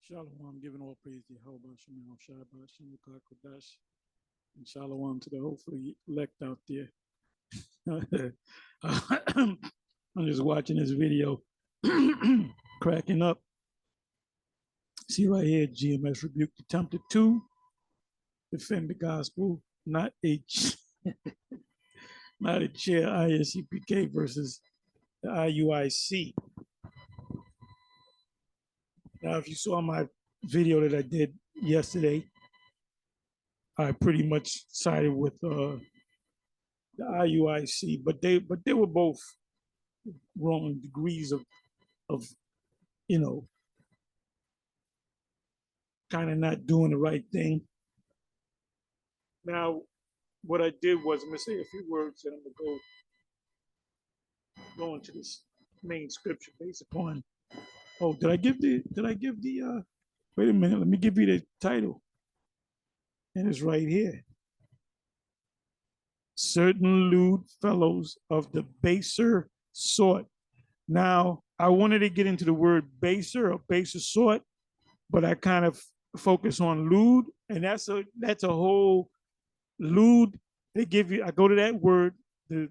Shalom, giving all praise to Yahweh Shemel Shabbat Shem Kodash, and Shalom to the hopefully elect out there. I'm just watching this video, cracking up. See right here, GMS rebuked attempted to defend the gospel, not a not a chair ISUPK versus the IUIC. Now, if you saw my video that I did yesterday, I pretty much sided with the IUIC, but they were both wrong degrees of you know kind of not doing the right thing. Now, what I did was I'm gonna say a few words and I'm gonna go into this main scripture based upon. Oh, did I give the? Wait a minute, let me give you the title, and it's right here. Certain lewd fellows of the baser sort. Now, I wanted to get into the word baser or baser sort, but I kind of focus on lewd, and that's a whole lewd. They give you. I go to that word, the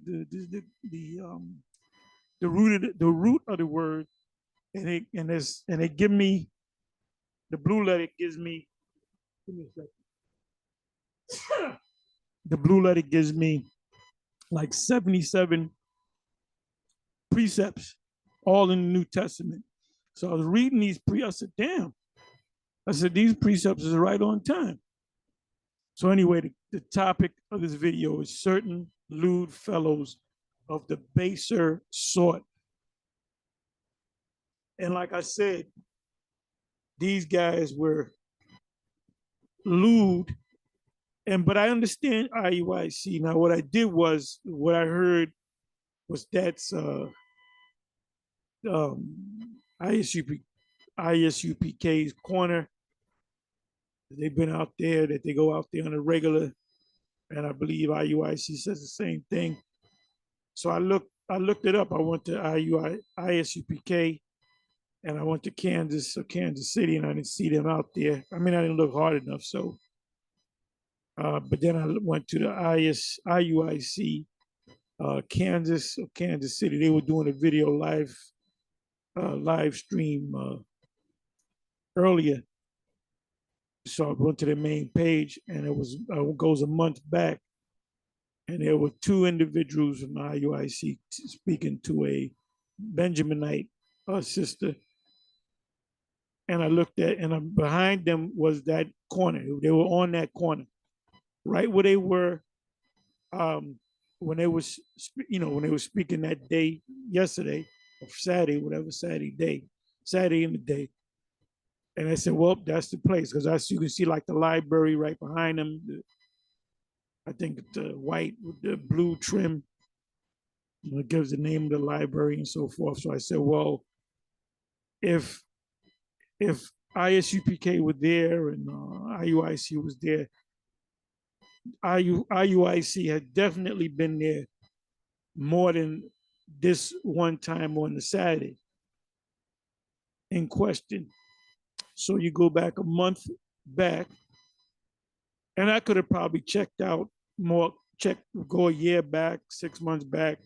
root of the word, and they give me the blue letter. Gives me. Give me a second. The blue letter gives me like 77 precepts, all in the New Testament. So I was reading these I said, damn. I said, these precepts is right on time. So anyway, the topic of this video is certain lewd fellows of the baser sort. And like I said, these guys were lewd, but I understand IUIC. Now, what I did was, what I heard was that's ISUPK's corner. They've been out there, that they go out there on a regular, and I believe IUIC says the same thing. So I looked it up. I went to ISUPK, and I went to Kansas City, and I didn't see them out there. I mean, I didn't look hard enough. So, but then I went to the IUIC, Kansas City. They were doing a video live stream earlier. So I went to the main page, and it goes a month back, and there were two individuals from IUIC speaking to a Benjaminite sister. And I looked at, and behind them was that corner. They were on that corner, right where they were when they was, when they were speaking that day yesterday or Saturday, whatever Saturday in the day. And I said, well, that's the place, because you can see like the library right behind them. I think the white with the blue trim, it gives the name of the library and so forth. So I said, well, if ISUPK were there and IUIC was there, IUIC had definitely been there more than this one time on the Saturday in question. So you go back a month back, and I could have probably checked out more, go a year back, 6 months back.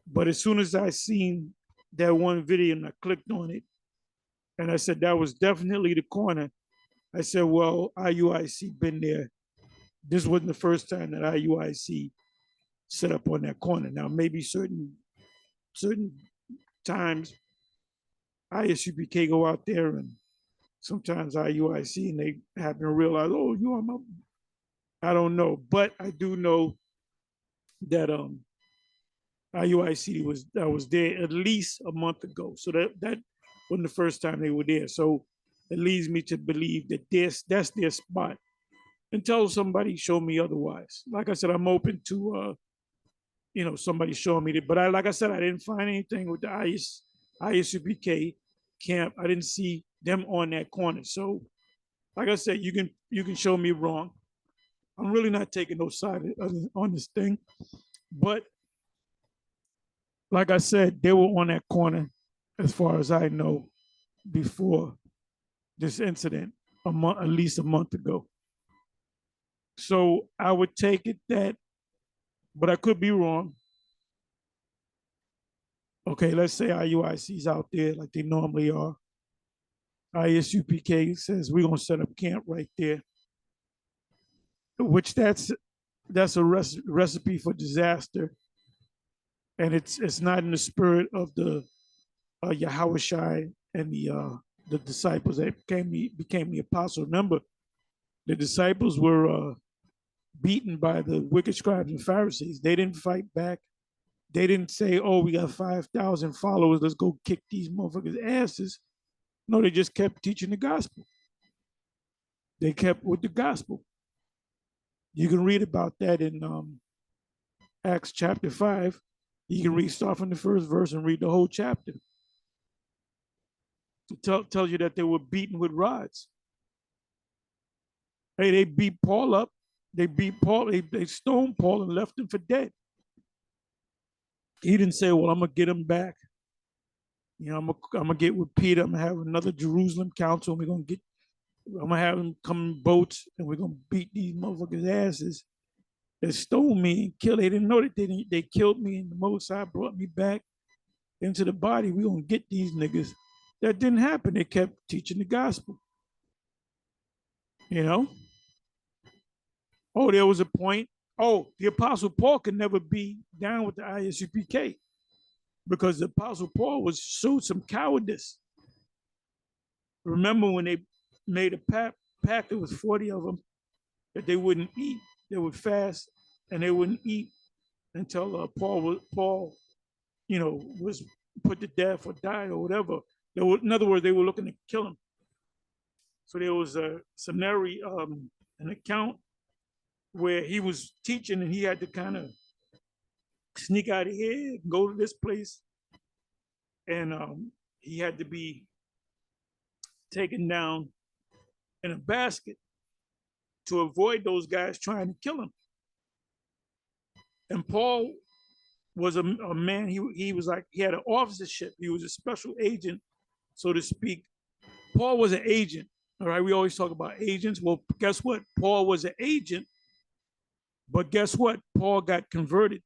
But as soon as I seen that one video and I clicked on it, and I said, that was definitely the corner. I said, well, IUIC been there. This wasn't the first time that IUIC set up on that corner. Now, maybe certain times ISUPK go out there, and sometimes IUIC, and they happen to realize, oh, you are my, I don't know. But I do know that IUIC was there at least a month ago. So that wasn't the first time they were there. So it leads me to believe that that's their spot, until somebody show me otherwise. Like I said, I'm open to somebody showing me that. But like I said, I didn't find anything with the ISUPK camp. I didn't see them on that corner. So, like I said, you can show me wrong. I'm really not taking no side on this thing. But like I said, they were on that corner, as far as I know, before this incident at least a month ago. So I would take it that, but I could be wrong. Okay, let's say IUIC's out there like they normally are. ISUPK says we're gonna set up camp right there, which that's a recipe for disaster, and it's not in the spirit of the Yahushai and the disciples that became the apostles. Remember, the disciples were beaten by the wicked scribes and Pharisees. They didn't fight back. They didn't say, "Oh, we got 5,000 followers. Let's go kick these motherfuckers' asses." No, they just kept teaching the gospel. They kept with the gospel. You can read about that in Acts chapter 5. You can read start from the first verse and read the whole chapter. It tells you that they were beaten with rods. Hey, they beat Paul up. They beat Paul. They stoned Paul and left him for dead. He didn't say, "Well, I'm gonna get him back. You know, I'm gonna get with Peter. I'm gonna have another Jerusalem council. And I'm gonna have them come in boats, and we're gonna beat these motherfuckers' asses that stole me and killed." They didn't know that they killed me, and the Most High brought me back into the body. We're gonna get these niggas. That didn't happen. They kept teaching the gospel. You know? Oh, there was a point. Oh, the Apostle Paul could never be down with the ISUPK because the Apostle Paul showed some cowardice. Remember when they made a pact, there was 40 of them, that they wouldn't eat. They would fast and they wouldn't eat until Paul, was put to death or died or whatever. In other words, they were looking to kill him. So there was a scenario, an account where he was teaching and he had to kind of sneak out of here, go to this place, and he had to be taken down in a basket to avoid those guys trying to kill him. And Paul was a man, he was like, he had an officership. He was a special agent, so to speak. Paul was an agent, all right? We always talk about agents. Well, guess what? Paul was an agent, but guess what? Paul got converted.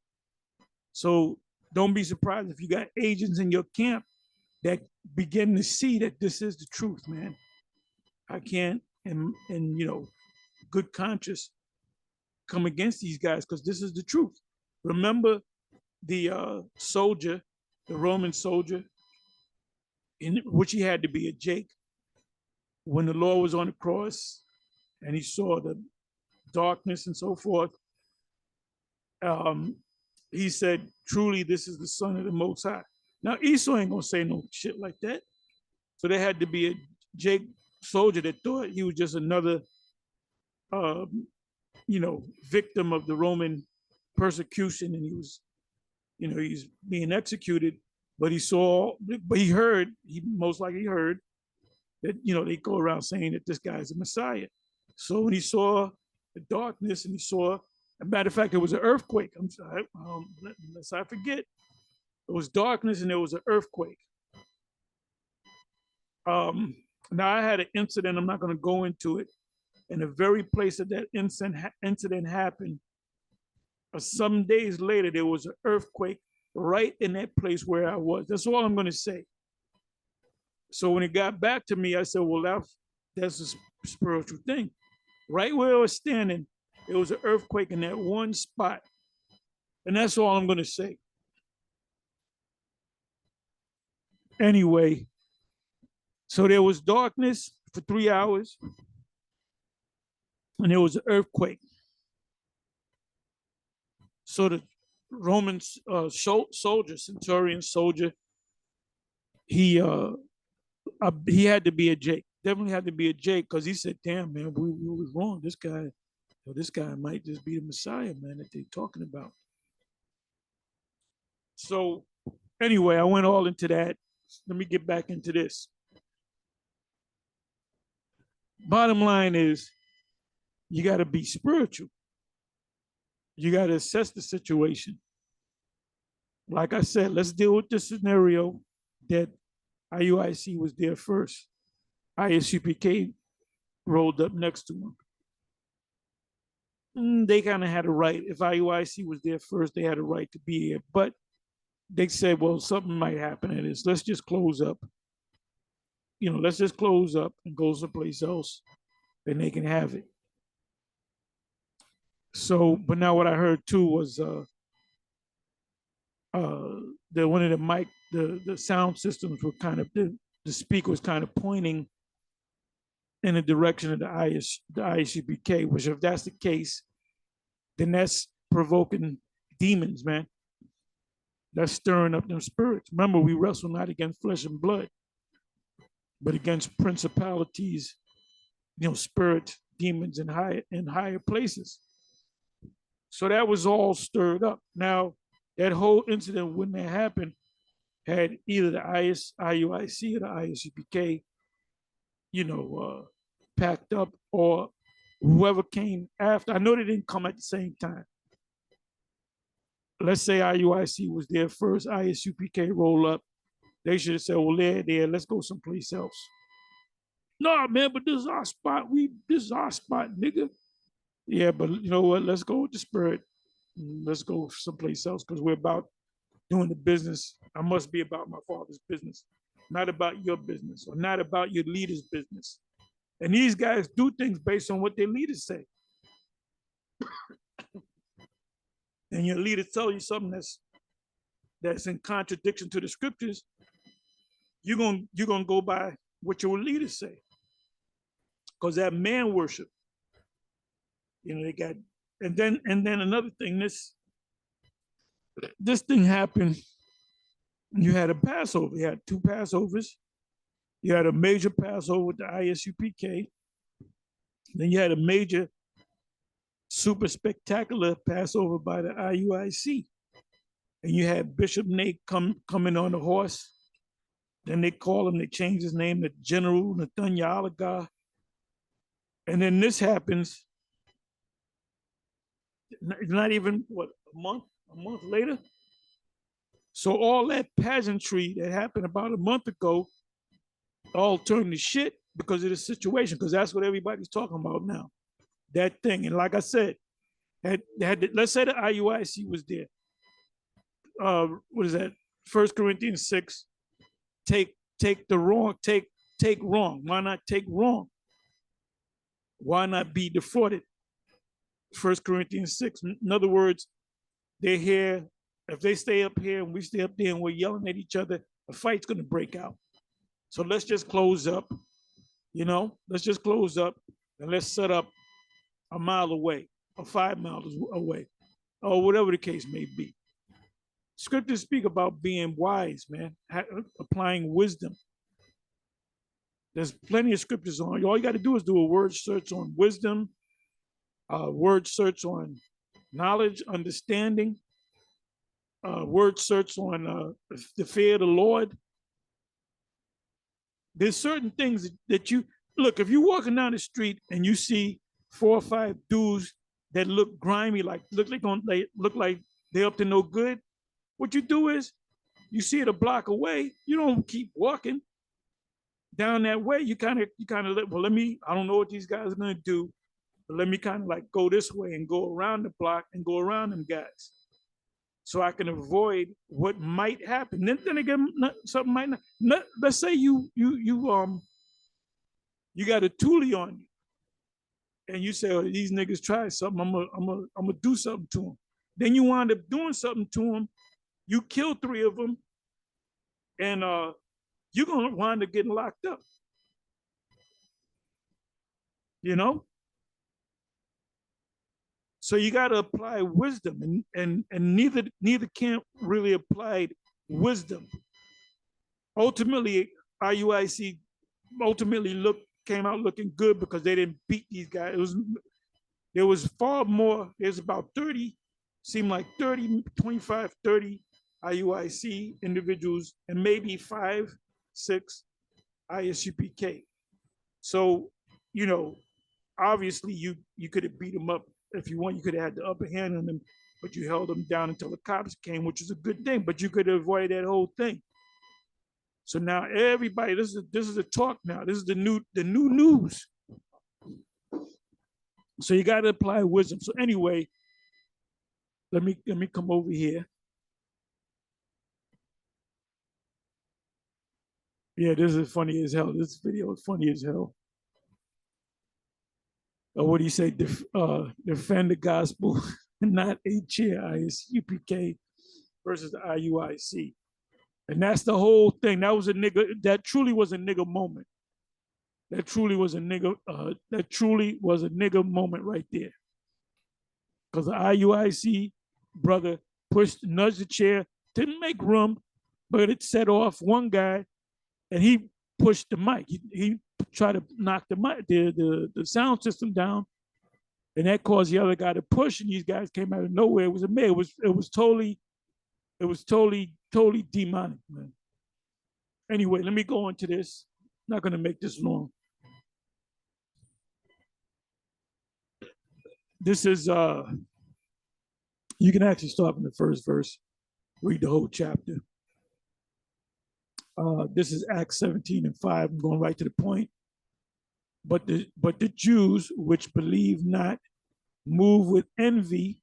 So don't be surprised if you got agents in your camp that begin to see that this is the truth, man. I can't, and good conscience come against these guys because this is the truth. Remember the soldier, the Roman soldier, in which he had to be a Jake, when the Lord was on the cross and he saw the darkness and so forth. He said, "Truly, this is the Son of the Most High." Now, Esau ain't gonna say no shit like that. So there had to be a Jake soldier that thought he was just another, victim of the Roman persecution, and he was, he's being executed. But he most likely heard that, they go around saying that this guy's a Messiah. So when he saw the darkness and he saw, as a matter of fact, there was an earthquake. I'm sorry, lest I forget. It was darkness and there was an earthquake. Now I had an incident, I'm not going to go into it. In the very place that incident happened, some days later, there was an earthquake right in that place where I was. That's all I'm going to say. So when it got back to me, I said, well, that's a spiritual thing. Right where I was standing, there was an earthquake in that one spot. And that's all I'm going to say. Anyway, so there was darkness for 3 hours, and there was an earthquake. So the Roman soldier, centurion soldier, he had to be a Jake. Definitely had to be a Jake, because he said, "Damn, man, we was wrong. This guy might just be the Messiah, man, that they're talking about." So anyway, I went all into that. Let me get back into this. Bottom line is, you got to be spiritual. You got to assess the situation. Like I said, let's deal with the scenario that IUIC was there first. ISUPK rolled up next to him. They kind of had a right. If IUIC was there first, they had a right to be here. But they said, well, something might happen to this. Let's just close up. Let's just close up and go someplace else, and they can have it. So, but now what I heard too was the one of the mic, the sound systems were kind of the speaker was kind of pointing in the direction of the ISUPK, which if that's the case, then that's provoking demons, man. That's stirring up them spirits. Remember, we wrestle not against flesh and blood, but against principalities, spirits, demons in higher places. So that was all stirred up. Now, that whole incident wouldn't have happened had either the IUIC or the ISUPK, packed up, or whoever came after. I know they didn't come at the same time. Let's say IUIC was there first, ISUPK roll up. They should have said, well, they're there, let's go someplace else. No, man, but this is our spot. This is our spot, nigga. Yeah, but you know what? Let's go with the spirit. Let's go someplace else because we're about doing the business. I must be about my Father's business, not about your business or not about your leader's business. And these guys do things based on what their leaders say. And your leader tell you something that's in contradiction to the scriptures, you're gonna go by what your leaders say. Because that man worship, they got, and then another thing, this thing happened. You had a Passover. You had two Passovers. You had a major Passover with the ISUPK. Then you had a major, super spectacular Passover by the IUIC. And you had Bishop Nate coming on the horse. Then they call him, they change his name to General Nathaniel Alaga. And then this happens, not even, a month later? So all that pageantry that happened about a month ago all turned to shit because of the situation, because that's what everybody's talking about now, that thing. And like I said, let's say the IUIC was there. What is that? 1 Corinthians 6, take wrong. Why not take wrong? Why not be defrauded? 1 Corinthians 6. In other words, they're here. If they stay up here and we stay up there and we're yelling at each other, a fight's going to break out. So let's just close up, let's just close up and let's set up a mile away or 5 miles away or whatever the case may be. Scriptures speak about being wise, man, applying wisdom. There's plenty of scriptures on. All you got to do is do a word search on wisdom, word search on knowledge, understanding, word search on the fear of the Lord. There's certain things that you look. If you're walking down the street and you see 4 or 5 dudes that look grimy, look like they're up to no good, what you do is you see it a block away. You don't keep walking down that way. You kind of I don't know what these guys are gonna do, but let me kind of go this way and go around the block and go around them guys, so I can avoid what might happen. Then again, something might not. Let's say you got a toolie on you, and you say, "Oh, these niggas tried something. I'm gonna do something to them." Then you wind up doing something to them. You kill 3 of them, and you're gonna wind up getting locked up. So you got to apply wisdom, and neither camp really applied wisdom. Ultimately, IUIC came out looking good because they didn't beat these guys. There was far more. There's about 30, seemed like 30, 25, 30 IUIC individuals, and maybe 5, 6 ISUPK. So, obviously you could have beat them up. If you want, you could have had the upper hand on them, but you held them down until the cops came, which is a good thing, but you could avoid that whole thing. So now everybody, this is a talk now. This is the new news. So you got to apply wisdom. So anyway, let me come over here. Yeah, this is funny as hell. This video is funny as hell. What do you say? Defend the gospel, not a chair, ISUPK versus the IUIC. And that's the whole thing. That was a nigga, that truly was a nigga moment. That truly was a nigga moment right there. Because the IUIC brother nudged the chair, didn't make room, but it set off one guy, and he pushed the mic. He tried to knock the sound system down, and that caused the other guy to push. And these guys came out of nowhere. It was amazing. It was totally demonic, man. Anyway, let me go into this. I'm not gonna make this long. This is you can actually start from the first verse, read the whole chapter. This is Acts 17:5. I'm going right to the point. But the Jews which believe not move with envy.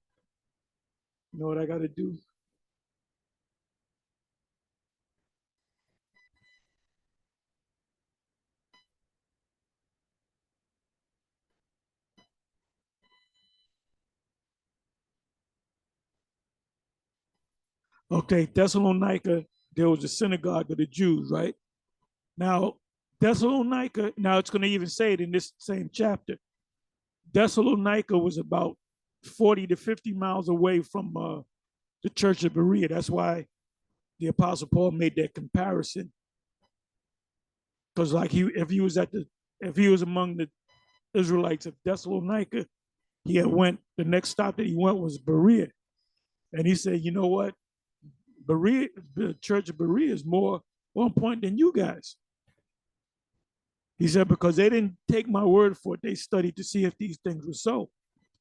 You know what I got to do? Okay, Thessalonica, there was a synagogue of the Jews, right? Now, Thessalonica, now it's going to even say it in this same chapter. Thessalonica was about 40 to 50 miles away from the church of Berea. That's why the Apostle Paul made that comparison. Because like if he was among the Israelites of Thessalonica, he had went, the next stop that he went was Berea. And he said, you know what? Berea, the church of Berea is more on point than you guys. He said, because they didn't take my word for it. They studied to see if these things were so.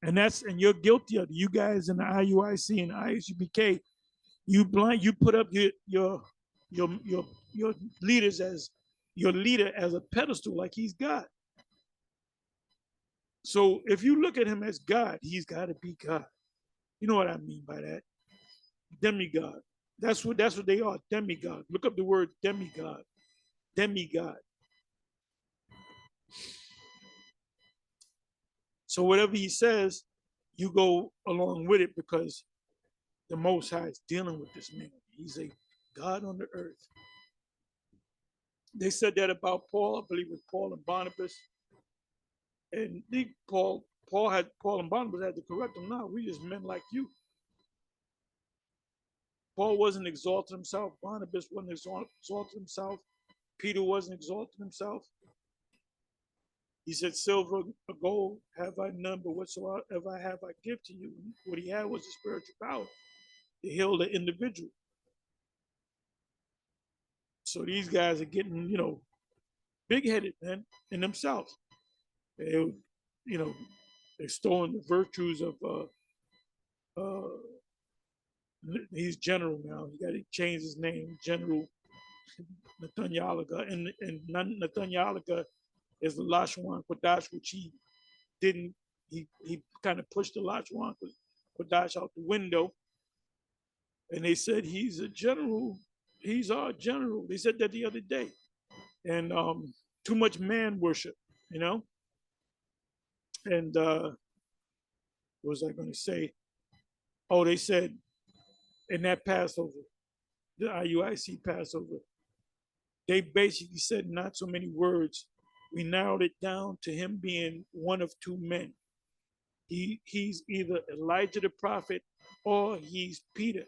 And you're guilty of it. You guys in the IUIC and ISUPK, you put up your leaders as your leader as a pedestal, like he's God. So if you look at him as God, he's got to be God. You know what I mean by that? Demigod. That's what they are, demigod. Look up the word demigod. Demigod. So whatever he says, you go along with it because the Most High is dealing with this man. He's a God on the earth. They said that about Paul, I believe it was Paul and Barnabas. And Paul and Barnabas had to correct him. No, we just men like you. Paul wasn't exalting himself. Barnabas wasn't exalting himself. Peter wasn't exalting himself. He said, silver or gold have I none, but whatsoever I have, I give to you. What he had was the spiritual power to heal the individual. So these guys are getting, big-headed, man, in themselves. They, extolling the virtues of he's general now. He got to change his name, General Nathanielica. And Nathanielica is the Lashwan Kodash, which he didn't, he kind of pushed the Lashwan Kodash out the window. And they said, he's a general. He's our general. They said that the other day. And too much man worship, And what was I going to say? Oh, they said in that Passover, the IUIC Passover, they basically said not so many words. We narrowed it down to him being one of two men. He's either Elijah the prophet or he's Peter,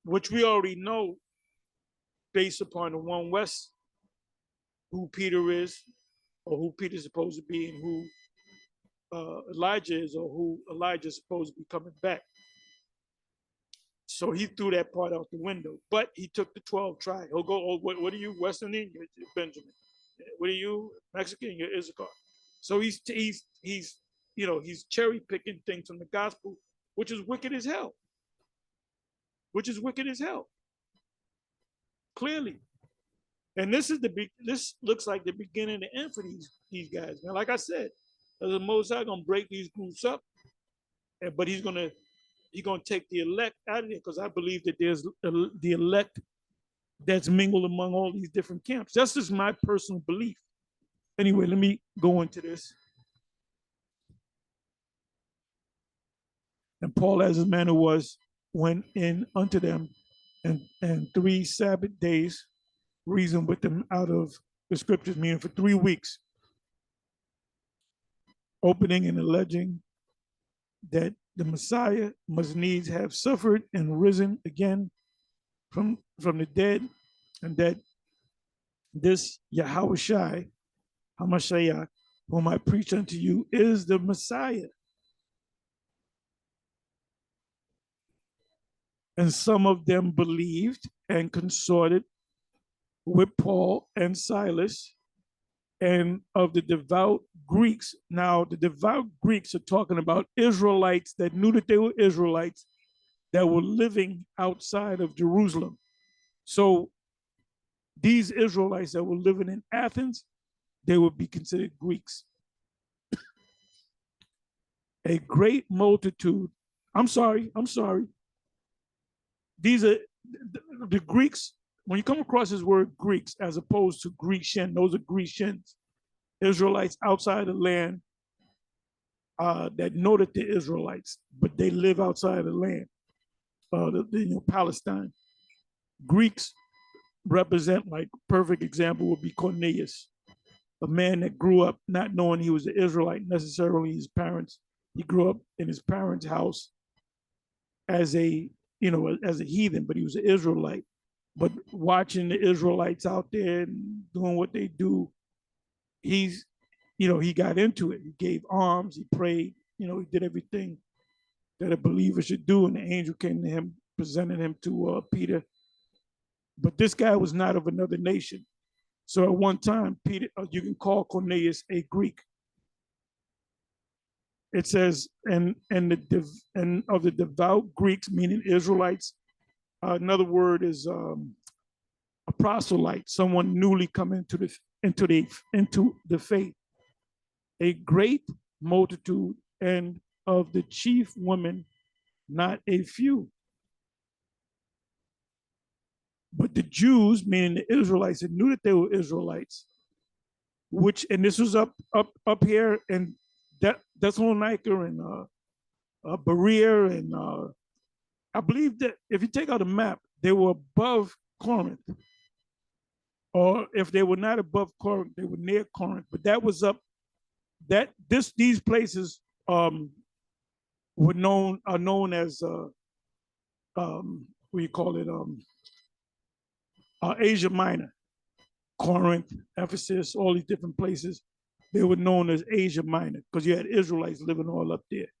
which we already know based upon the One West, who Peter is, or who Peter's supposed to be, and who Elijah is, or who Elijah is supposed to be coming back. So he threw that part out the window, but he took the 12 tribes. He'll go, oh, what are you, Western Indian? You're Benjamin. What are you, Mexican? You're Issachar. So he's cherry picking things from the gospel, which is wicked as hell. clearly. And this looks like the beginning and the end for these guys. Now, like I said, the Most High gonna break these groups up, but he's gonna take the elect out of it, because I believe that there's the elect that's mingled among all these different camps. That's just my personal belief. Anyway, let me go into this. And Paul, as his manner was, went in unto them, and 3 Sabbath days reasoned with them out of the scriptures, meaning for 3 weeks, opening and alleging that the Messiah must needs have suffered and risen again from the dead, and that this Yahushai, Hamashiach, whom I preach unto you, is the Messiah. And some of them believed and consorted with Paul and Silas, and of the devout Greeks. Now, the devout Greeks are talking about Israelites that knew that they were Israelites that were living outside of Jerusalem. So these Israelites that were living in Athens, they would be considered Greeks. A great multitude. I'm sorry. These are the Greeks. When you come across this word Greeks, as opposed to Grecian, those are Grecians, Israelites outside the land that know that they're Israelites, but they live outside the land, Palestine. Greeks represent, like, perfect example would be Cornelius, a man that grew up not knowing he was an Israelite necessarily. His parents, he grew up in his parents' house as a heathen, but he was an Israelite. But watching the Israelites out there and doing what they do, he got into it. He gave alms, he prayed, he did everything that a believer should do. And the angel came to him, presented him to Peter. But this guy was not of another nation. So at one time, Peter, you can call Cornelius a Greek. It says, and of the devout Greeks, meaning Israelites. Another word is a proselyte, someone newly come into the faith. A great multitude, and of the chief women, not a few. But the Jews, meaning the Israelites, that knew that they were Israelites, and this was up here in Thessalonica and Berea, and I believe that if you take out a map, they were above Corinth. Or if they were not above Corinth, they were near Corinth. But that was up. These places are known as what you call it, Asia Minor, Corinth, Ephesus, all these different places. They were known as Asia Minor because you had Israelites living all up there.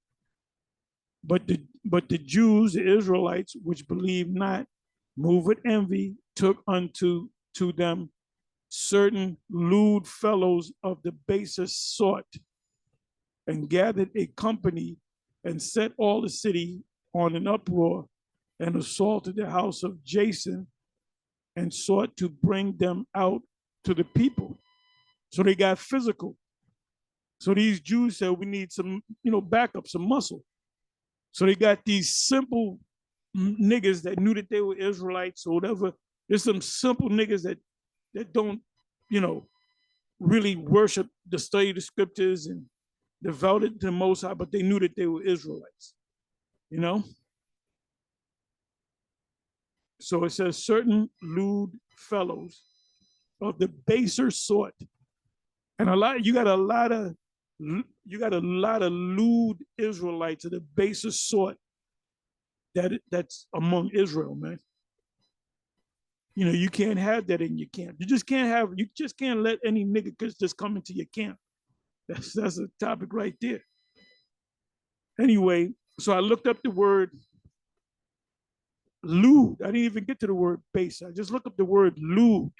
But the Jews, the Israelites, which believed not, moved with envy, took unto them certain lewd fellows of the basest sort, and gathered a company, and set all the city on an uproar, and assaulted the house of Jason, and sought to bring them out to the people. So they got physical. So these Jews said, we need some, backup, some muscle. So they got these simple niggas that knew that they were Israelites or whatever. There's some simple niggas that don't, really worship the study of the scriptures and devoted to the Most High, but they knew that they were Israelites, So it says certain lewd fellows of the baser sort, and you got a lot of lewd Israelites of the baser sort that's among Israel, man. You can't have that in your camp. You just can't let any nigga just come into your camp. That's a topic right there. Anyway, so I looked up the word lewd. I didn't even get to the word base. I just looked up the word lewd.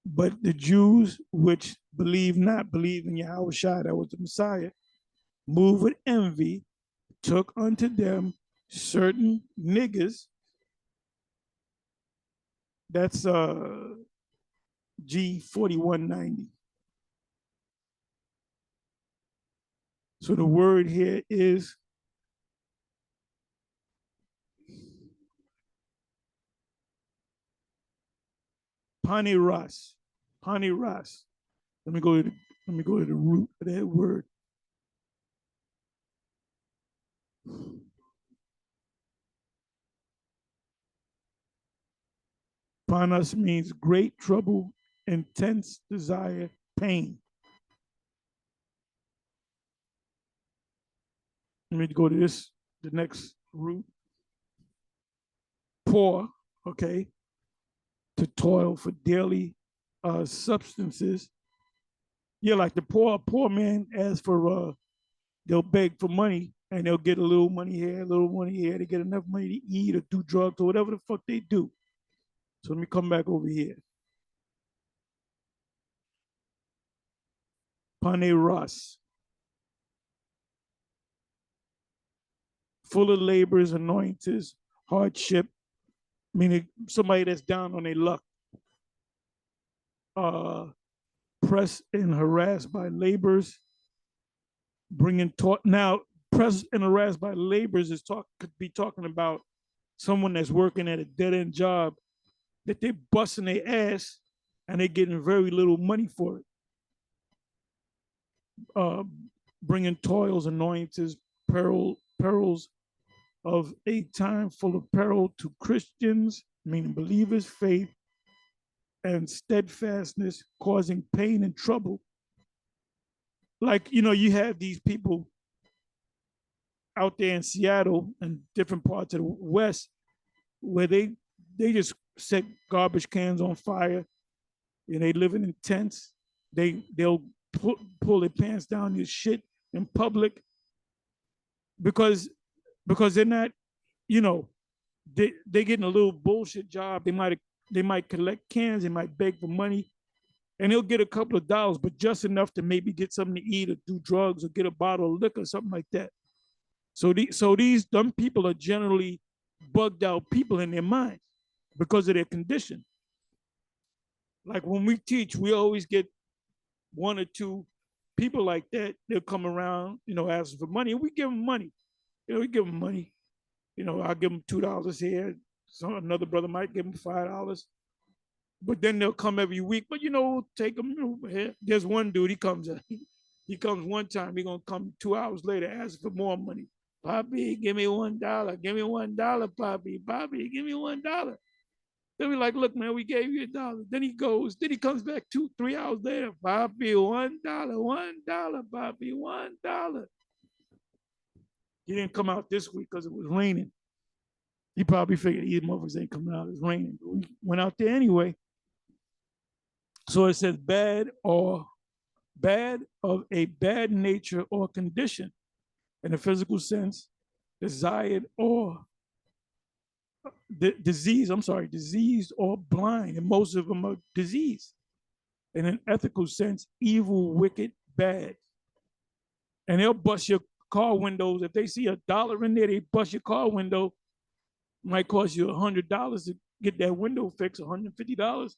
But the Jews which believe in Yahushua, that was the Messiah, moved with envy, took unto them certain niggas. That's G4190. So the word here is paniras. Paniras. Let me go to the, let me go to the root of that word. Panas means great trouble, intense desire, pain. Let me go to this, the next root. Poor, okay, to toil for daily substances. Yeah, like the poor man asks for they'll beg for money and they'll get a little money here, a little money here. They get enough money to eat or do drugs or whatever the fuck they do. So let me come back over here. Pane Ross, full of labors, annoyances, hardship, meaning somebody that's down on their luck, uh, pressed and harassed by labors, bringing taught. Now, pressed and harassed by labors is could be talking about someone that's working at a dead end job that they busting their ass and they're getting very little money for it. Uh, Bringing toils, annoyances, perils of a time full of peril to Christians, meaning believers' faith and steadfastness, causing pain and trouble. Like, you have these people out there in Seattle and different parts of the West where they just set garbage cans on fire and they living in tents. They'll pull their pants down your shit in public because they're not, you know, they getting a little bullshit job. They might collect cans, they might beg for money, and they'll get a couple of dollars, but just enough to maybe get something to eat or do drugs or get a bottle of liquor, something like that. So these dumb people are generally bugged out people in their minds because of their condition. Like when we teach, we always get one or two people like that. They'll come around, asking for money, and we give them money. We give them money. I'll give them $2 here. Another brother might give them $5. But then they'll come every week. But take them. There's one dude. He comes. He comes one time. He gonna come 2 hours later, asking for more money. Poppy, give me $1. Give me $1, Poppy. Poppy, give me $1. Then we like, look, man, we gave you $1. Then he goes. Then he comes back 2-3 hours later. Poppy, $1, $1, Poppy, $1. He didn't come out this week because it was raining. He probably figured these motherfuckers ain't coming out. It's raining. But we went out there anyway. So it says bad of a bad nature or condition in a physical sense, desired or diseased or blind. And most of them are diseased. In an ethical sense, evil, wicked, bad. And they'll bust your car windows. If they see $1 in there, they bust your car window. Might cost you $100 to get that window fixed, $150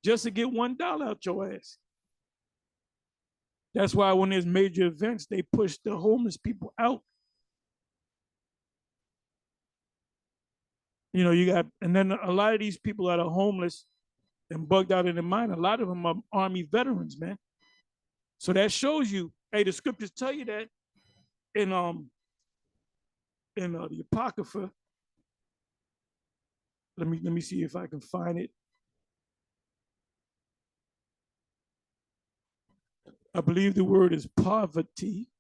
just to get $1 out your ass. That's why when there's major events, they push the homeless people out. You got, and then a lot of these people that are homeless and bugged out in their mind, a lot of them are Army veterans, man. So that shows you, hey, the scriptures tell you that in the Apocrypha. Let me see if I can find it. I believe the word is poverty.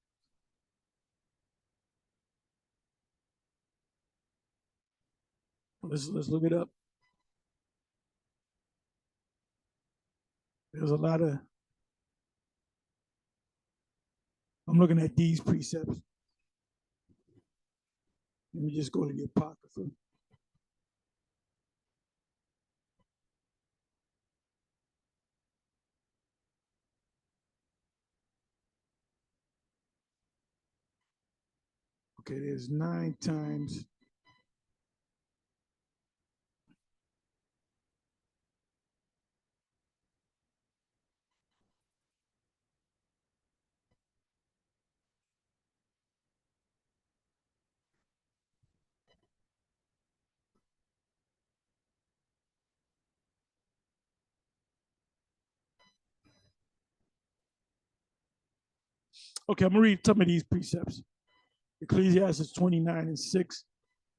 Let's look it up. There's a lot of. I'm looking at these precepts. Let me just go to the Apocrypha. Okay, there's 9 times. Okay, I'm gonna read some of these precepts. Ecclesiastes 29:6.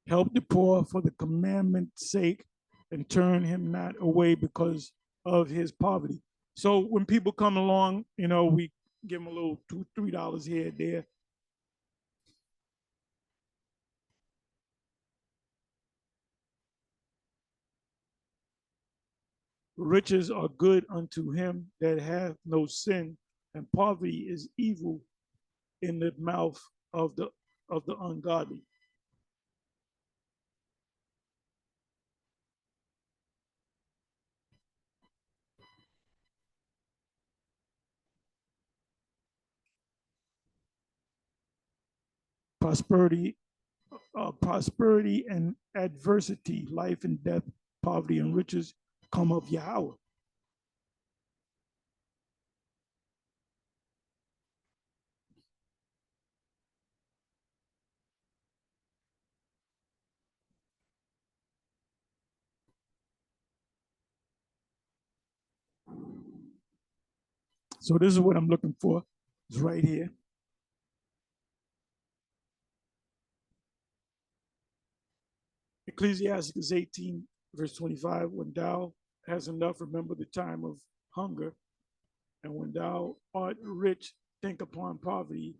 Help the poor for the commandment's sake, and turn him not away because of his poverty. So when people come along, we give them a little $2, $3 here, there. Riches are good unto him that hath no sin, and poverty is evil in the mouth of the ungodly. Prosperity, prosperity and adversity, life and death, poverty and riches come of Yahweh. So this is what I'm looking for. It's right here. Ecclesiastes 18, verse 25. When thou hast enough, remember the time of hunger. And when thou art rich, think upon poverty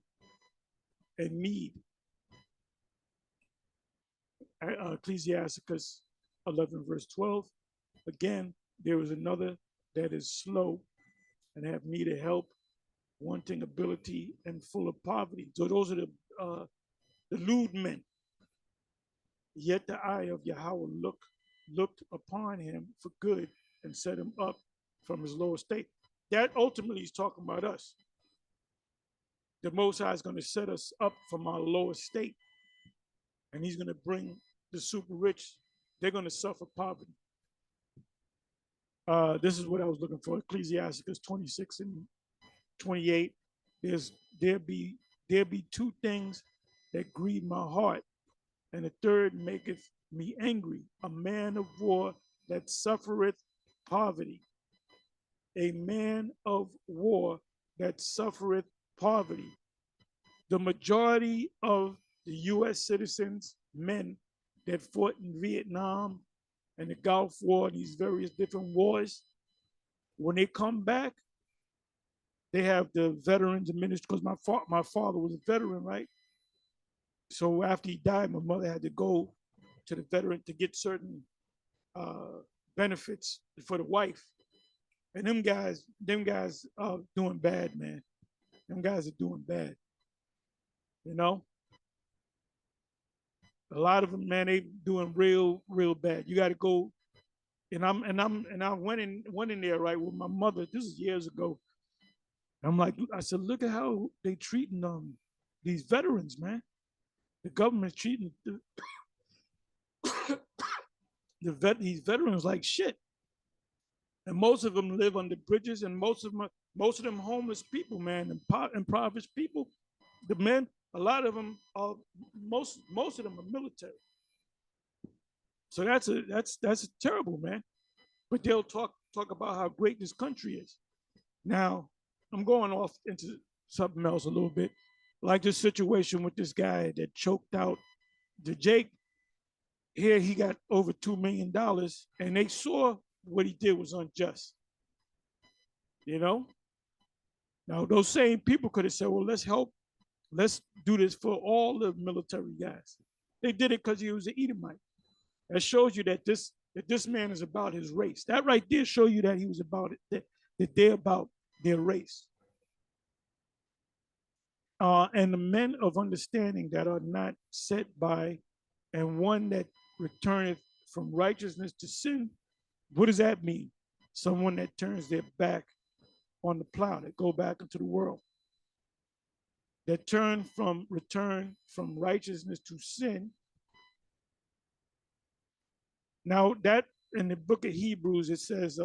and need. Ecclesiasticus 11, verse 12. Again, there is another that is slow and have need of help, wanting ability and full of poverty. So those are the lewd men. Yet the eye of Yahweh looked upon him for good and set him up from his lower state. That ultimately is talking about us. The Most High is going to set us up from our lower state, and he's going to bring the super rich. They're going to suffer poverty. This is what I was looking for. Ecclesiasticus 26 and 28. There be 2 things that grieve my heart, and the third maketh me angry, a man of war that suffereth poverty. A man of war that suffereth poverty. The majority of the U.S. citizens, men that fought in Vietnam and the Gulf War, these various different wars, when they come back, they have the veterans administration, because my father was a veteran, right? So after he died, my mother had to go to the veteran to get certain benefits for the wife. And them guys are doing bad, man. Them guys are doing bad. You know, a lot of them, man, they doing real bad. You got to go. And I went in there, right, with my mother. This is years ago. I'm like, I said, look at how they treating these veterans, man. The government's treating these veterans like shit. And most of them live under bridges, and most of them homeless people, man, and impoverished people. The men, a lot of them are most of them are military. So that's terrible, man. But they'll talk about how great this country is. Now, I'm going off into something else a little bit, like this situation with this guy that choked out the Jake. Here he got over $2 million, and they saw what he did was unjust. You know. Now those same people could have said, "Well, let's do this for all the military guys." They did it because he was an Edomite. That shows you that this man is about his race. That right there show you that he was about it. That they're about their race. And the men of understanding that are not set by, and one that returneth from righteousness to sin. What does that mean? Someone that turns their back on the plow, that go back into the world. that return from righteousness to sin. Now that in the book of Hebrews it says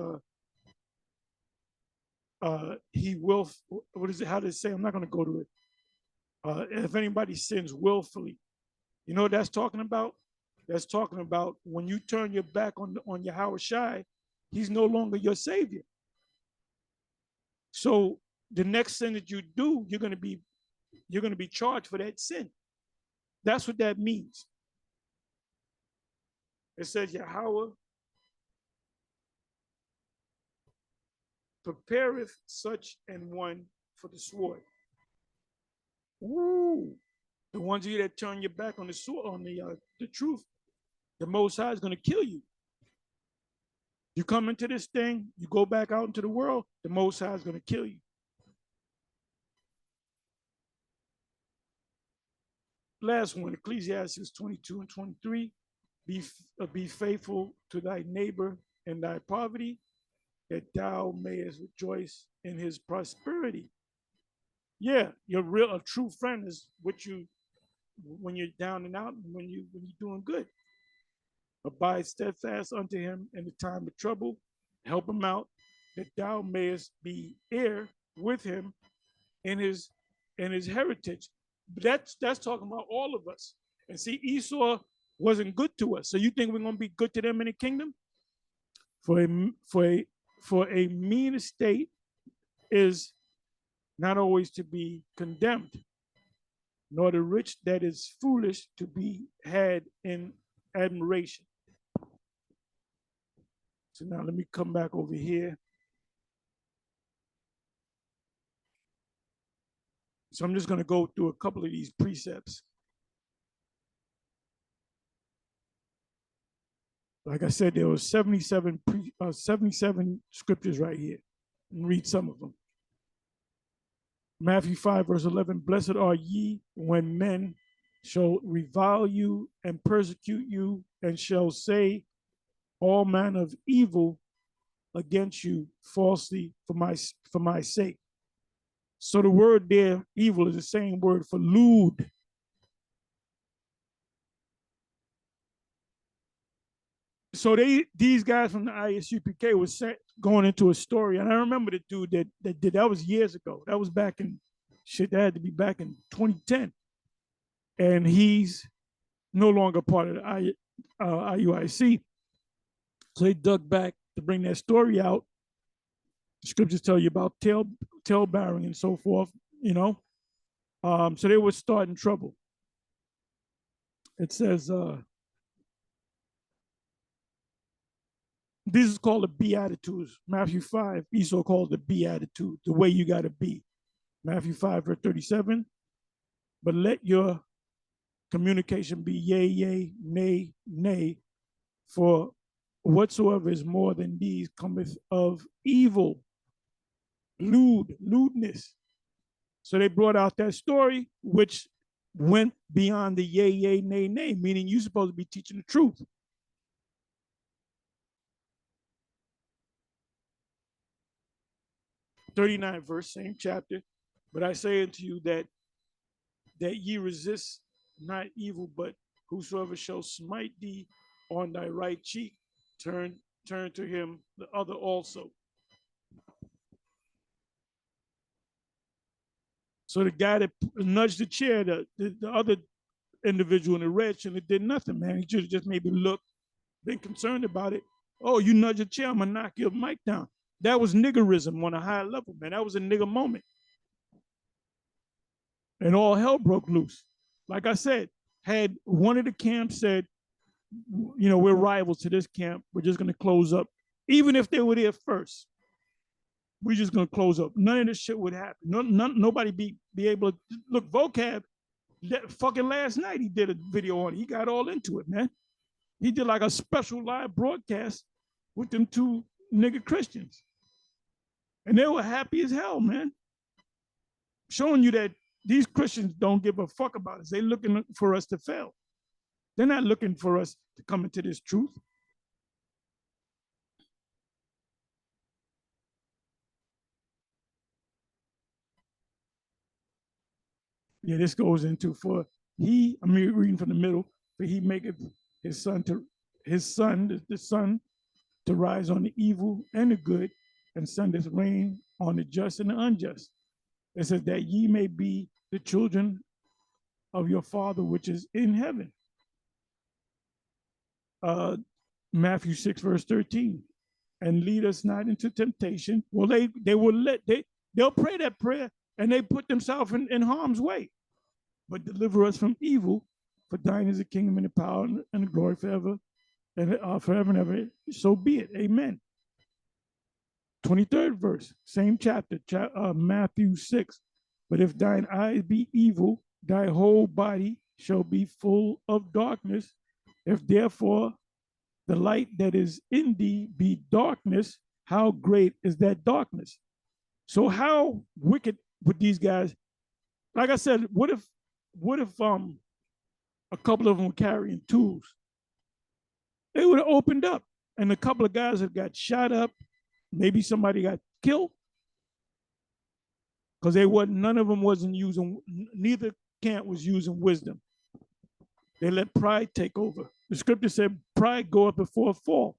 he will, what is it, how does it say? I'm not going to go to it. If anybody sins willfully, you know what that's talking about? That's talking about when you turn your back on Yahweh Shai, he's no longer your savior. So the next sin that you do, you're going to be charged for that sin. That's what that means. It says Yahweh prepareth such an one for the sword. Ooh, the ones of you that turn your back on the sword, on the truth, the Most High is going to kill you. You come into this thing, you go back out into the world, the Most High is going to kill you. Last one, Ecclesiastes 22 and 23. Be faithful to thy neighbor in thy poverty, that thou mayest rejoice in his prosperity. Yeah, a true friend is what you when you're down and out, and when you're doing good. Abide steadfast unto him in the time of trouble, help him out, that thou mayest be heir with him in his heritage. That's talking about all of us. And see, Esau wasn't good to us. So you think we're gonna be good to them in the kingdom? For a mean estate is not always to be condemned, nor the rich that is foolish to be had in admiration. So now let me come back over here. So I'm just going to go through a couple of these precepts. Like I said, there were 77 scriptures right here. And read some of them. Matthew 5, verse 11, blessed are ye when men shall revile you and persecute you and shall say all manner of evil against you falsely for my sake. So the word there, evil, is the same word for lewd. So these guys from the ISUPK was going into a story, and I remember the dude that did that was years ago. That was back in shit. That had to be back in 2010, and he's no longer part of the IUIC. So they dug back to bring that story out. The scriptures tell you about tail bearing and so forth, you know. So they were starting trouble. It says this is called the Beatitudes. Matthew 5, Esau called the Beatitude, the way you got to be. Matthew 5, verse 37. But let your communication be yea, yea, nay, nay, for whatsoever is more than these cometh of evil. Lewdness. So they brought out that story, which went beyond the yea, yea, nay, nay, meaning you're supposed to be teaching the truth. '39 verse, same chapter. But I say unto you that ye resist not evil, but whosoever shall smite thee on thy right cheek, turn to him the other also. So the guy that nudged the chair, the other individual in the red shouldn't have did nothing, man. He should have just maybe looked, been concerned about it. Oh, you nudge a chair, I'm gonna knock your mic down. That was niggerism on a high level, man. That was a nigger moment. And all hell broke loose. Like I said, had one of the camps said, you know, we're rivals to this camp, we're just gonna close up. Even if they were there first, we're just gonna close up. None of this shit would happen. Nobody be able to look. Vocab, fucking last night he did a video on it. He got all into it, man. He did like a special live broadcast with them two nigga Christians. And they were happy as hell, man. Showing you that these Christians don't give a fuck about us. They're looking for us to fail. They're not looking for us to come into this truth. Yeah, this goes into for he, I'm reading from the middle, for he maketh his son to the sun to rise on the evil and the good, and sendeth rain on the just and the unjust. It says that ye may be the children of your Father which is in heaven. Uh, Matthew 6, verse 13. And lead us not into temptation. Well, they will they'll pray that prayer and they put themselves in harm's way. But deliver us from evil, for thine is the kingdom and the power and the glory forever and forever and ever. So be it. Amen. 23rd verse, same chapter, Matthew 6. But if thine eyes be evil, thy whole body shall be full of darkness. If therefore the light that is in thee be darkness, how great is that darkness? So how wicked would these guys, like I said, what if a couple of them were carrying tools? They would have opened up and a couple of guys have got shot up. Maybe somebody got killed because none of them wasn't using, neither camp was using wisdom. They let pride take over. The scripture said pride go up before a fall.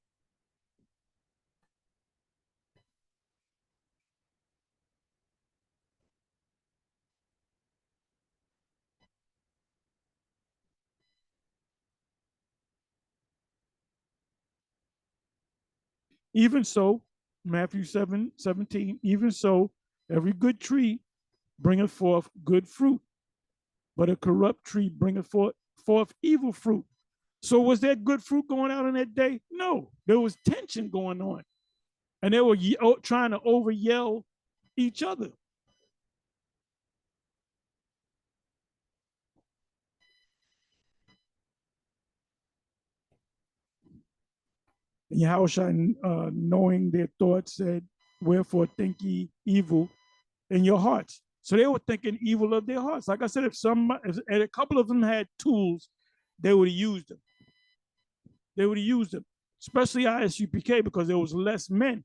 Even so, Matthew 7:17, even so, every good tree bringeth forth good fruit, but a corrupt tree bringeth forth evil fruit. So was there good fruit going out in that day? No, there was tension going on. And they were trying to over yell each other. And Yahushua, knowing their thoughts, said, wherefore think ye evil in your hearts. So they were thinking evil of their hearts. Like I said, if a couple of them had tools, they would have used them. They would have used them, especially ISUPK, because there was less men.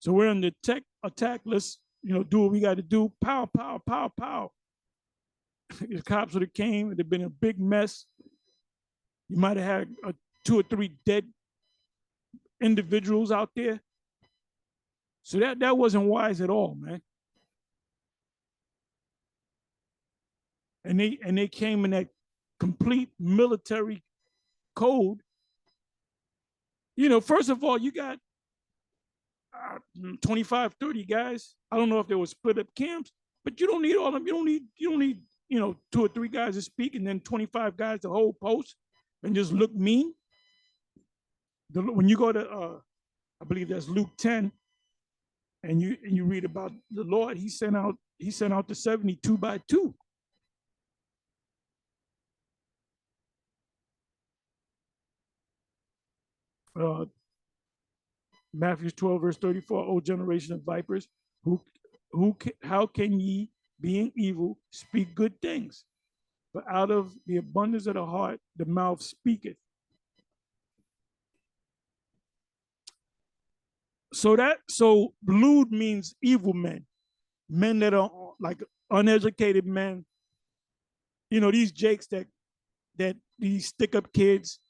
So we're in the tech attack. Let's do what we got to do. Pow, pow, pow, pow. The cops would have came. It'd have been a big mess. You might have had 2 or 3 dead individuals out there. So that wasn't wise at all, man. And they came in that complete military code. First of all, you got 25, 30 guys. I don't know if they were split up camps, but you don't need all of them. You don't need 2 or 3 guys to speak and then 25 guys to hold posts and just look mean. When you go to I believe that's Luke 10, and you read about the Lord, he sent out the 72 by 2. Matthew 12, verse 34, O generation of vipers, how can ye, being evil, speak good things? For out of the abundance of the heart, the mouth speaketh. So lewd means evil men that are like uneducated men. These jakes that these stick up kids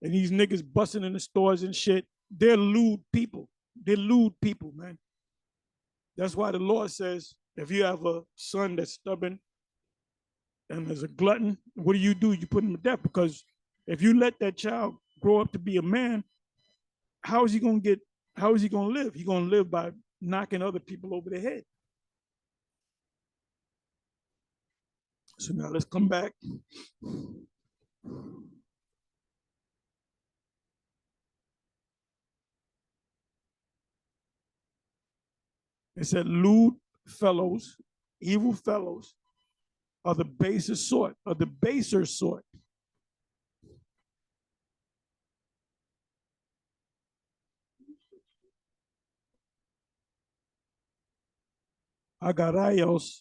and these niggas busting in the stores and shit. They're lewd people. They're lewd people, man. That's why the Lord says, if you have a son that's stubborn and is a glutton, what do? You put him to death, because if you let that child grow up to be a man, how is he going to live? He's going to live by knocking other people over the head. So now let's come back. It said lewd fellows, evil fellows, are the baser sort. Agarayos,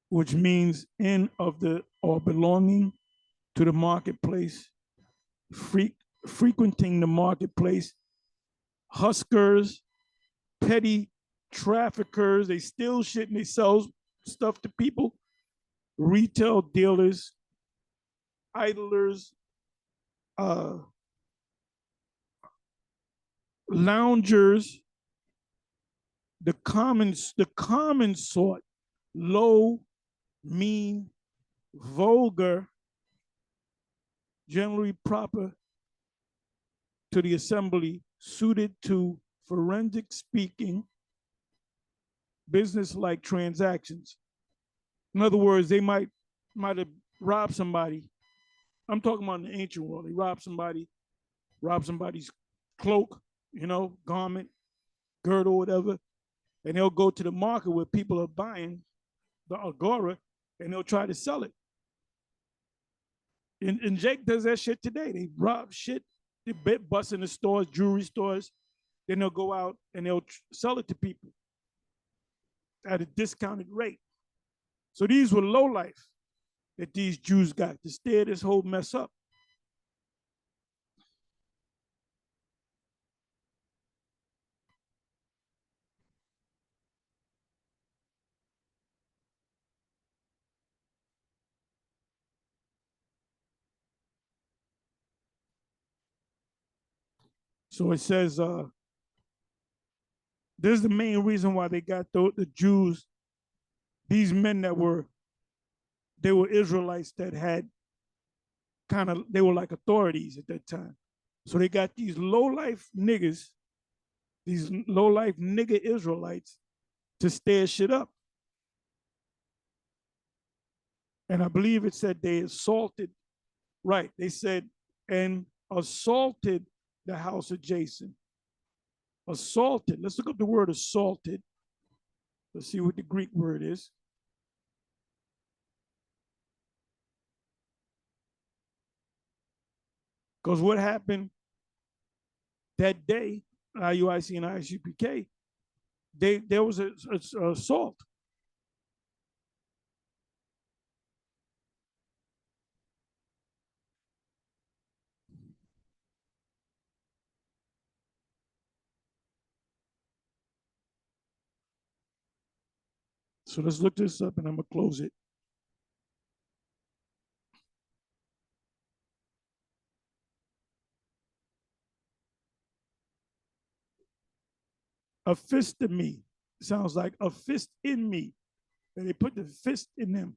which means in of the or belonging to the marketplace, frequenting the marketplace, huskers, petty traffickers. They steal shit and they sell stuff to people. retail dealers, idlers, uh, loungers, the common sort, low, mean, vulgar, generally proper to the assembly, suited to forensic speaking, business-like transactions. In other words, they might have robbed somebody. I'm talking about in the ancient world. They robbed somebody's cloak, garment, girdle, whatever, and they'll go to the market where people are buying the agora, and they'll try to sell it. And Jake does that shit today. They rob shit, they bust in the stores, jewelry stores. Then they'll go out and they'll sell it to people at a discounted rate. So these were low life that these Jews got to stir this whole mess up. So it says, this is the main reason why they got the Jews, these men they were Israelites that had they were like authorities at that time. So they got these low life niggas, these low life nigga Israelites to stir shit up. And I believe it said they assaulted, right? They said, and assaulted the house of Jason. Assaulted. Let's look up the word assaulted. Let's see what the Greek word is. Because what happened that day, IUIC and ICPK, there was an assault. So let's look this up and I'm going to close it. A fist in me sounds like a fist in me. And they put the fist in them.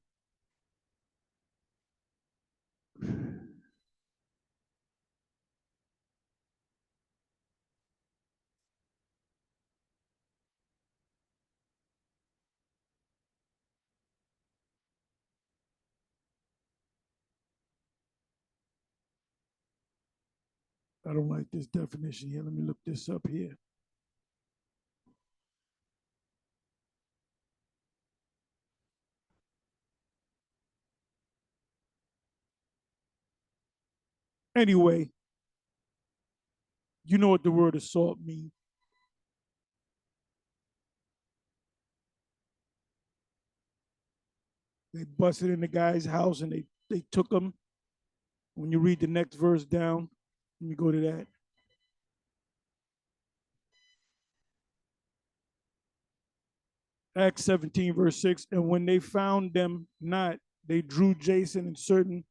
I don't like this definition here. Let me look this up here. Anyway, you know what the word assault means. They busted in the guy's house and they took him. When you read the next verse down, let me go to that. Acts 17, verse 6. And when they found them not, they drew Jason and certain,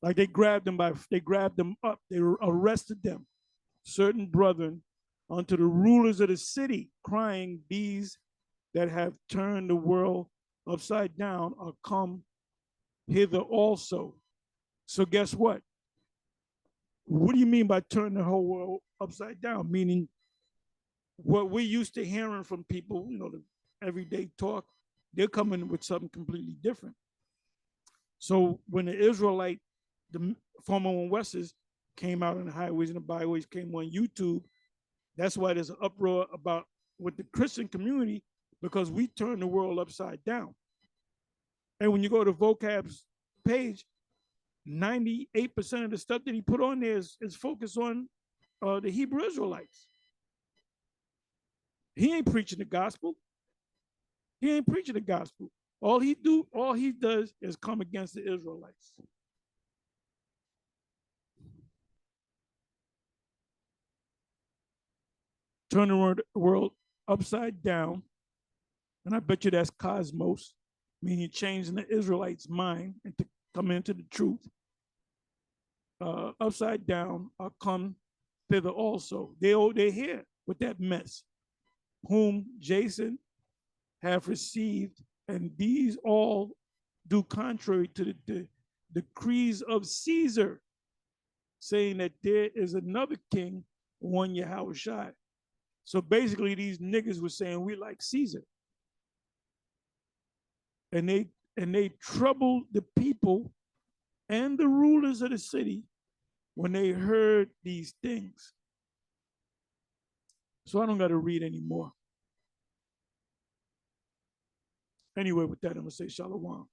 like they grabbed them up, they arrested them, certain brethren, unto the rulers of the city, crying, these that have turned the world upside down are come hither also. So guess what? What do you mean by turn the whole world upside down? Meaning what we're used to hearing from people, the everyday talk, they're coming with something completely different. So when the Israelite, the former one Westers, came out on the highways and the byways, came on YouTube, that's why there's an uproar about with the Christian community, because we turn the world upside down. And when you go to Vocab's page, 98% of the stuff that he put on there is focused on the Hebrew Israelites. He ain't preaching the gospel. He ain't preaching the gospel. All he does is come against the Israelites. Turn the world upside down. And I bet you that's Cosmos. meaning changing the Israelites' mind and to come into the truth. Upside down are come thither also. They're here with that mess, whom Jason have received, and these all do contrary to the decrees of Caesar, saying that there is another king, one Yahushua. So basically, these niggas were saying we like Caesar, and they troubled the people and the rulers of the city when they heard these things. So I don't got to read anymore. Anyway, with that, I'm gonna say shalom.